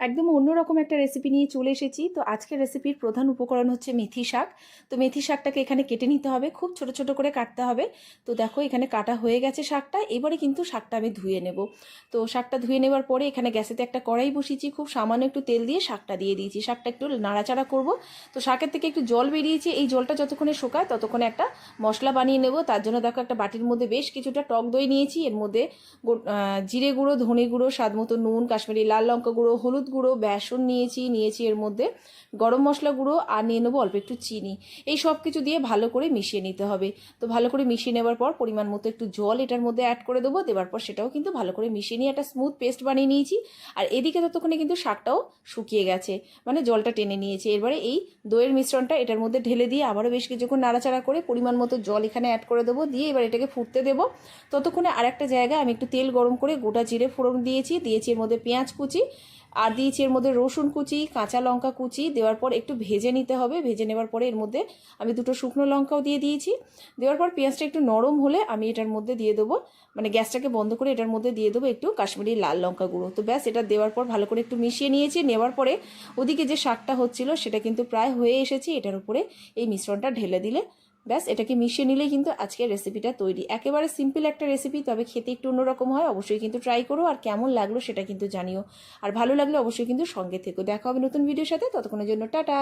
একদম অন্যরকম একটা রেসিপি নিয়ে চলে এসেছি। তো আজকের রেসিপির প্রধান উপকরণ হচ্ছে মেথি শাক। তো মেথি শাকটাকে এখানে কেটে নিতে হবে, খুব ছোট ছোট করে কাটতে হবে। তো দেখো এখানে কাটা হয়ে গেছে শাকটা। এবারে কিন্তু শাকটা আমি ধুয়ে নেব। তো শাকটা ধুয়ে নেবার পরে এখানে গ্যাসেতে একটা কড়াই বসিয়েছি, খুব সামান্য একটু তেল দিয়ে শাকটা দিয়ে দিয়েছি। শাকটা একটু নাড়াচাড়া করব। তো শাকের থেকে একটু জল বেরিয়েছে, এই জলটা যতক্ষণে শুকায় ততক্ষণে একটা মশলা বানিয়ে নেব। তার জন্য দেখো একটা বাটির মধ্যে বেশ কিছুটা টক দই নিয়েছি। এর মধ্যে জিরে গুঁড়ো, ধনে গুঁড়ো, স্বাদ মতো নুন, কাশ্মীরি লাল লঙ্কা গুঁড়ো, হলুদ গুঁড়ো, বেসন নিয়েছি এর মধ্যে গরম মশলা গুঁড়ো, আর নিয়ে নেবো অল্প একটু চিনি। এই সব কিছু দিয়ে ভালো করে মিশিয়ে নিতে হবে। তো ভালো করে মিশিয়ে নেবার পর পরিমাণ মতো একটু জল এটার মধ্যে অ্যাড করে দেবো। দেওয়ার পর সেটাও কিন্তু ভালো করে মিশিয়ে নিয়ে একটা স্মুথ পেস্ট বানিয়ে নিয়েছি। আর এদিকে ততক্ষণে কিন্তু শাকটাও শুকিয়ে গেছে, মানে জলটা টেনে নিয়েছে। এবারে এই দইয়ের মিশ্রণটা এটার মধ্যে ঢেলে দিয়ে আবারও বেশ কিছুক্ষণ নাড়াচাড়া করে পরিমাণ মতো জল এখানে অ্যাড করে দেবো। দিয়ে এবার এটাকে ফুটতে দেবো। ততক্ষণে আরেকটা জায়গায় আমি একটু তেল গরম করে গোটা জিরে ফোড়ন দিয়েছি এর মধ্যে পেঁয়াজ কুচি, আর দিয়েছি এর মধ্যে রসুন কুচি, কাঁচা লঙ্কা কুচি। দেওয়ার পর একটু ভেজে নিতে হবে। ভেজে নেওয়ার পরে এর মধ্যে আমি দুটো শুকনো লঙ্কাও দিয়ে দিয়েছি। দেওয়ার পর পেঁয়াজটা একটু নরম হলে আমি এটার মধ্যে দিয়ে দেবো, মানে গ্যাসটাকে বন্ধ করে এটার মধ্যে দিয়ে দেবো একটু কাশ্মীরি লাল লঙ্কা গুঁড়ো। তো ব্যাস, এটা দেওয়ার পর ভালো করে একটু মিশিয়ে নিয়েছি। নেওয়ার পরে ওদিকে যে শাকটা হচ্ছিল সেটা কিন্তু প্রায় হয়ে এসেছে। এটার উপরে এই মিশ্রণটা ঢেলে দিলে ব্যাস, এটাকে মিশিয়ে নিলেই কিন্তু আজকের রেসিপিটা তৈরি। একেবারে সিম্পল একটা রেসিপি, তবে খেতে একটু অন্যরকম হয়। অবশ্যই কিন্তু ট্রাই করো, আর কেমন লাগলো সেটা কিন্তু জানিও। আর ভালো লাগলে অবশ্যই কিন্তু সঙ্গে থেকো। দেখা হবে নতুন ভিডিওর সাথে, ততক্ষণের জন্য টাটা।